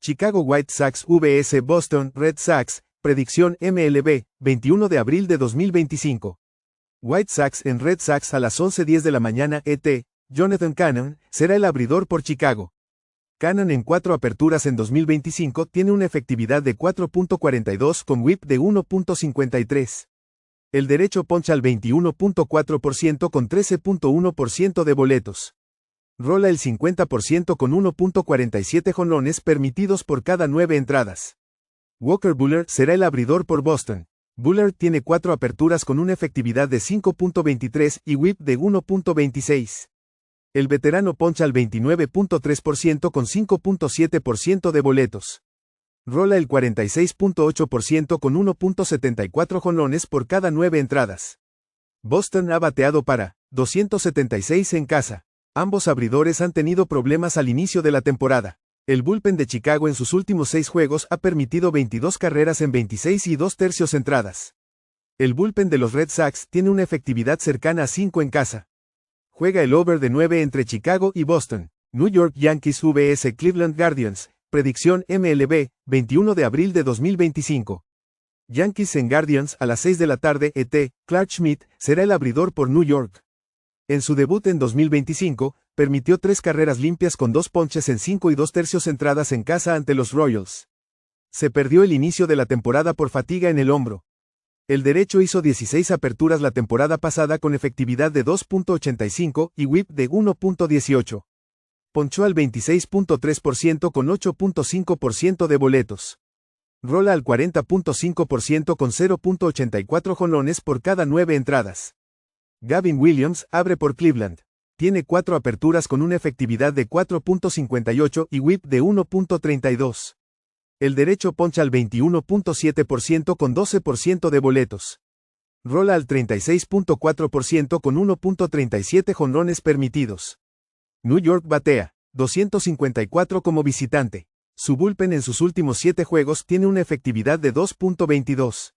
Chicago White Sox vs Boston Red Sox, predicción MLB, 21 de abril de 2025. White Sox en Red Sox a las 11:10 de la mañana ET, Jonathan Cannon, será el abridor por Chicago. Cannon en 4 aperturas en 2025 tiene una efectividad de 4.42 con whip de 1.53. El derecho poncha al 21.4% con 13.1% de boletos. Rola el 50% con 1.47 jonrones permitidos por cada 9 entradas. Walker Buehler será el abridor por Boston. Buehler tiene 4 aperturas con una efectividad de 5.23 y whip de 1.26. El veterano poncha al 29.3% con 5.7% de boletos. Rola el 46.8% con 1.74 jonrones por cada 9 entradas. Boston ha bateado para 276 en casa. Ambos abridores han tenido problemas al inicio de la temporada. El bullpen de Chicago en sus últimos 6 juegos ha permitido 22 carreras en 26 y 2/3 entradas. El bullpen de los Red Sox tiene una efectividad cercana a 5 en casa. Juega el over de 9 entre Chicago y Boston. New York Yankees vs Cleveland Guardians, predicción MLB, 21 de abril de 2025. Yankees en Guardians a las 6 de la tarde ET, Clarke Schmidt será el abridor por New York. En su debut en 2025, permitió 3 carreras limpias con 2 ponches en 5 y 2/3 entradas en casa ante los Royals. Se perdió el inicio de la temporada por fatiga en el hombro. El derecho hizo 16 aperturas la temporada pasada con efectividad de 2.85 y whip de 1.18. Ponchó al 26.3% con 8.5% de boletos. Rola al 40.5% con 0.84 jonrones por cada 9 entradas. Gavin Williams abre por Cleveland. Tiene 4 aperturas con una efectividad de 4.58 y whip de 1.32. El derecho poncha al 21.7% con 12% de boletos. Rola al 36.4% con 1.37 jonrones permitidos. New York batea 254 como visitante. Su bullpen en sus últimos 7 juegos tiene una efectividad de 2.22.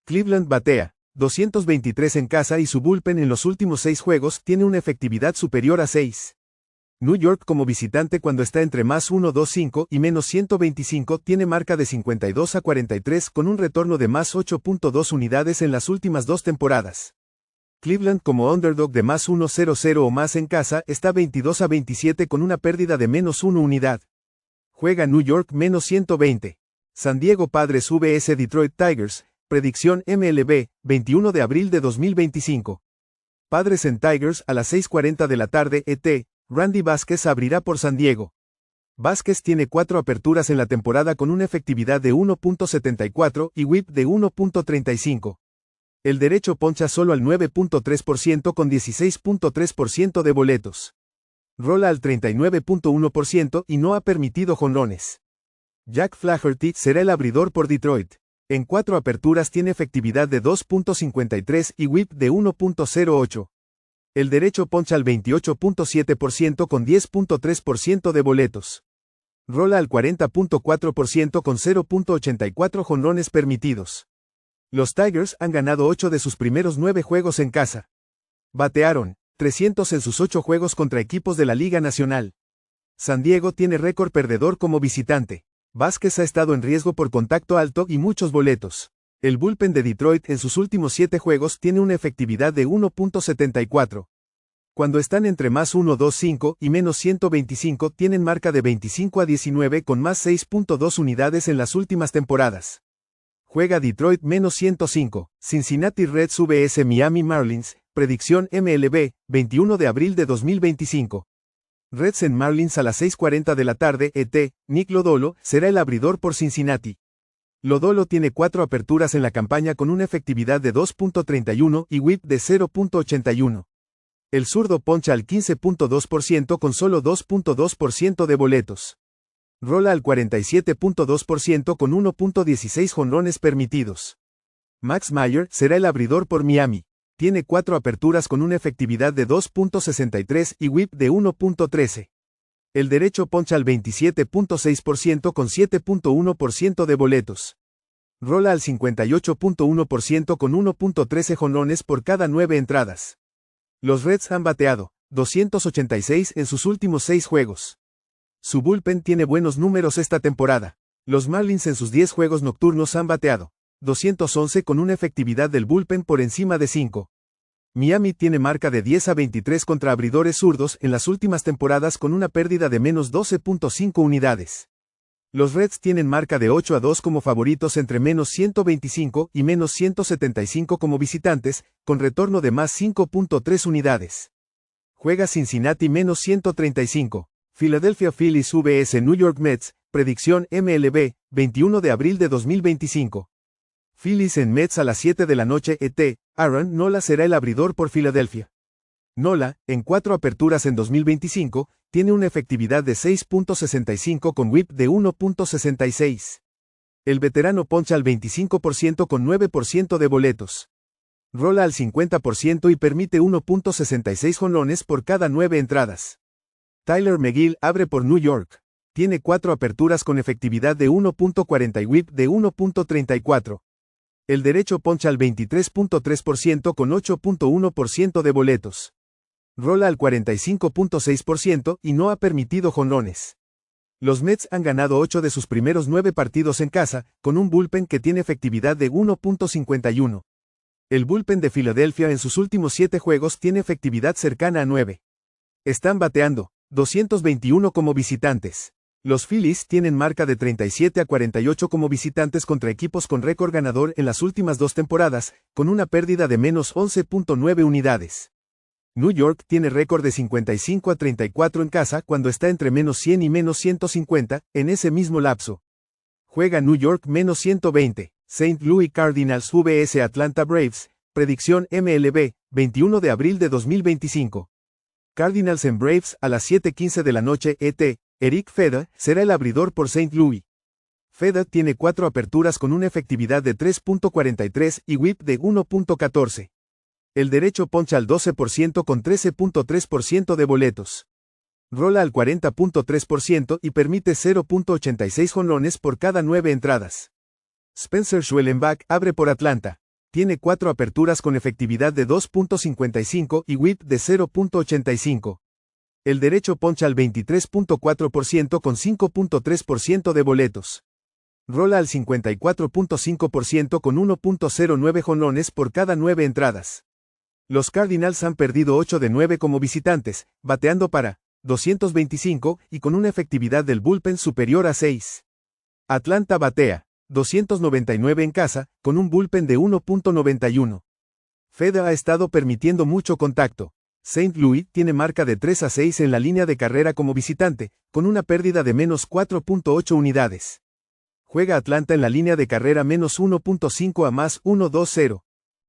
Cleveland batea 223 en casa y su bullpen en los últimos 6 juegos tiene una efectividad superior a 6. New York como visitante cuando está entre más 1.25 y menos 125 tiene marca de 52-43 con un retorno de más 8.2 unidades en las últimas 2 temporadas. Cleveland como underdog de más 1.00 o más en casa está 22-27 con una pérdida de menos 1 unidad. Juega New York menos 120. San Diego Padres vs Detroit Tigers, predicción MLB, 21 de abril de 2025. Padres en Tigers a las 6:40 de la tarde ET, Randy Vázquez abrirá por San Diego. Vázquez tiene 4 aperturas en la temporada con una efectividad de 1.74 y whip de 1.35. El derecho poncha solo al 9.3% con 16.3% de boletos. Rola al 39.1% y no ha permitido jonrones. Jack Flaherty será el abridor por Detroit. En 4 aperturas tiene efectividad de 2.53 y whip de 1.08. El derecho poncha al 28.7% con 10.3% de boletos. Rola al 40.4% con 0.84 jonrones permitidos. Los Tigers han ganado 8 de sus primeros 9 juegos en casa. Batearon 300 en sus 8 juegos contra equipos de la Liga Nacional. San Diego tiene récord perdedor como visitante. Vázquez ha estado en riesgo por contacto alto y muchos boletos. El bullpen de Detroit en sus últimos 7 juegos tiene una efectividad de 1.74. Cuando están entre más 1.25 y menos 125 tienen marca de 25-19 con más 6.2 unidades en las últimas temporadas. Juega Detroit menos 105. Cincinnati Reds vs Miami Marlins, predicción MLB, 21 de abril de 2025. Reds en Marlins a las 6:40 de la tarde ET, Nick Lodolo será el abridor por Cincinnati. Lodolo tiene 4 aperturas en la campaña con una efectividad de 2.31 y whip de 0.81. El zurdo poncha al 15.2% con solo 2.2% de boletos. Rola al 47.2% con 1.16 jonrones permitidos. Max Meyer será el abridor por Miami. Tiene 4 aperturas con una efectividad de 2.63 y whip de 1.13. El derecho poncha al 27.6% con 7.1% de boletos. Rola al 58.1% con 1.13 jonrones por cada 9 entradas. Los Reds han bateado 286 en sus últimos 6 juegos. Su bullpen tiene buenos números esta temporada. Los Marlins en sus 10 juegos nocturnos han bateado 211 con una efectividad del bullpen por encima de 5. Miami tiene marca de 10-23 contra abridores zurdos en las últimas temporadas con una pérdida de menos 12.5 unidades. Los Reds tienen marca de 8-2 como favoritos entre menos 125 y menos 175 como visitantes, con retorno de más 5.3 unidades. Juega Cincinnati menos 135. Philadelphia Phillies vs New York Mets, predicción MLB, 21 de abril de 2025. Phillies en Mets a las 7 de la noche ET, Aaron Nola será el abridor por Filadelfia. Nola, en 4 aperturas en 2025, tiene una efectividad de 6.65 con whip de 1.66. El veterano poncha al 25% con 9% de boletos. Rola al 50% y permite 1.66 jonrones por cada 9 entradas. Tyler McGill abre por New York. Tiene 4 aperturas con efectividad de 1.40 y whip de 1.34. El derecho poncha al 23.3% con 8.1% de boletos. Rola al 45.6% y no ha permitido jonrones. Los Mets han ganado 8 de sus primeros 9 partidos en casa, con un bullpen que tiene efectividad de 1.51. El bullpen de Filadelfia en sus últimos 7 juegos tiene efectividad cercana a 9. Están bateando 221 como visitantes. Los Phillies tienen marca de 37-48 como visitantes contra equipos con récord ganador en las últimas 2 temporadas, con una pérdida de menos 11.9 unidades. New York tiene récord de 55-34 en casa cuando está entre menos 100 y menos 150, en ese mismo lapso. Juega New York menos 120, St. Louis Cardinals vs Atlanta Braves, predicción MLB, 21 de abril de 2025. Cardinals en Braves a las 7:15 de la noche ET, Eric Feda será el abridor por St. Louis. Feda tiene 4 aperturas con una efectividad de 3.43 y whip de 1.14. El derecho poncha al 12% con 13.3% de boletos. Rola al 40.3% y permite 0.86 jonrones por cada 9 entradas. Spencer Schwellenbach abre por Atlanta. Tiene 4 aperturas con efectividad de 2.55 y whip de 0.85. El derecho poncha al 23.4% con 5.3% de boletos. Rola al 54.5% con 1.09 jonrones por cada 9 entradas. Los Cardinals han perdido 8 de 9 como visitantes, bateando para 225 y con una efectividad del bullpen superior a 6. Atlanta batea 299 en casa, con un bullpen de 1.91. Feda ha estado permitiendo mucho contacto. St. Louis tiene marca de 3-6 en la línea de carrera como visitante, con una pérdida de menos 4.8 unidades. Juega Atlanta en la línea de carrera menos 1.5 a más 1.20.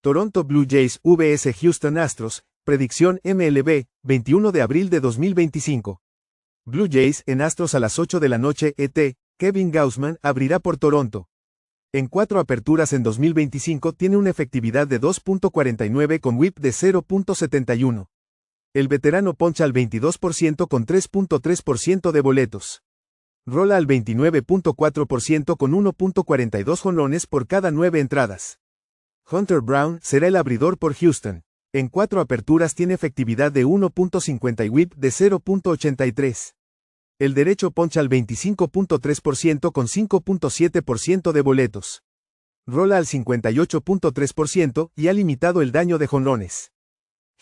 Toronto Blue Jays vs Houston Astros, predicción MLB, 21 de abril de 2025. Blue Jays en Astros a las 8 de la noche ET, Kevin Gausman abrirá por Toronto. En 4 aperturas en 2025 tiene una efectividad de 2.49 con whip de 0.71. El veterano poncha al 22% con 3.3% de boletos. Rola al 29.4% con 1.42 jonrones por cada 9 entradas. Hunter Brown será el abridor por Houston. En 4 aperturas tiene efectividad de 1.50 y whip de 0.83. El derecho poncha al 25.3% con 5.7% de boletos. Rola al 58.3% y ha limitado el daño de jonrones.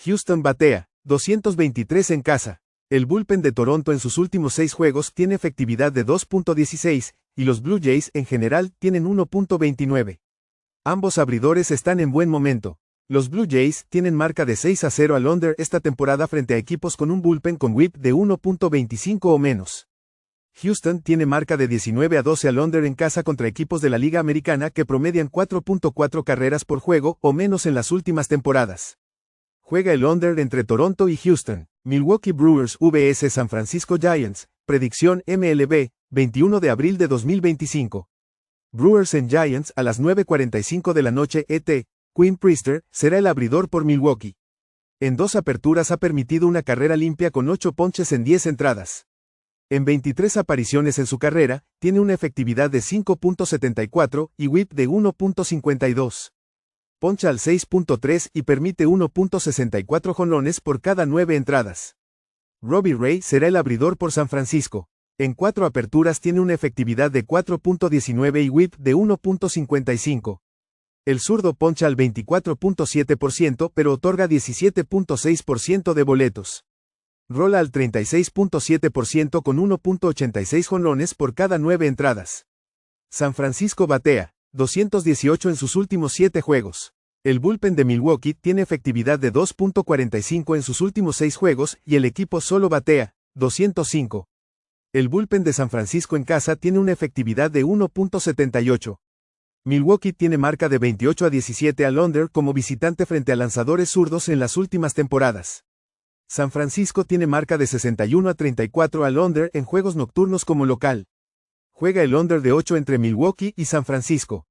Houston batea 223 en casa. El bullpen de Toronto en sus últimos 6 juegos tiene efectividad de 2.16, y los Blue Jays en general tienen 1.29. Ambos abridores están en buen momento. Los Blue Jays tienen marca de 6-0 al under esta temporada frente a equipos con un bullpen con whip de 1.25 o menos. Houston tiene marca de 19-12 al under en casa contra equipos de la Liga Americana que promedian 4.4 carreras por juego o menos en las últimas temporadas. Juega el under entre Toronto y Houston. Milwaukee Brewers vs San Francisco Giants, predicción MLB, 21 de abril de 2025. Brewers en Giants a las 9:45 de la noche ET, Quinn Priester será el abridor por Milwaukee. En 2 aperturas ha permitido una carrera limpia con 8 ponches en 10 entradas. En 23 apariciones en su carrera, tiene una efectividad de 5.74 y whip de 1.52. Poncha al 6.3 y permite 1.64 jonrones por cada 9 entradas. Robbie Ray será el abridor por San Francisco. En 4 aperturas tiene una efectividad de 4.19 y whip de 1.55. El zurdo poncha al 24.7% pero otorga 17.6% de boletos. Rola al 36.7% con 1.86 jonrones por cada 9 entradas. San Francisco batea 218 en sus últimos 7 juegos. El bullpen de Milwaukee tiene efectividad de 2.45 en sus últimos 6 juegos y el equipo solo batea 205. El bullpen de San Francisco en casa tiene una efectividad de 1.78. Milwaukee tiene marca de 28-17 al under como visitante frente a lanzadores zurdos en las últimas temporadas. San Francisco tiene marca de 61-34 al under en juegos nocturnos como local. Juega el under de 8 entre Milwaukee y San Francisco.